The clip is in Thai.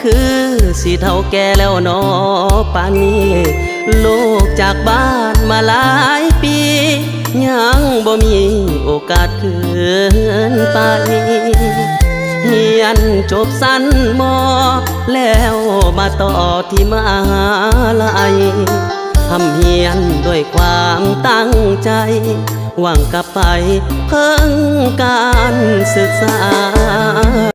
คือสิเฒ่าแก่แล้วนอปานนี้ลูกจากบ้านมาหลายปียังบ่มีโอกาสคืนไปเฮียนจบสั้นมอแล้วมาต่อที่มหาลัยทำเฮียนด้วยความตั้งใจหวังกลับไปเพิ่งการศึกษา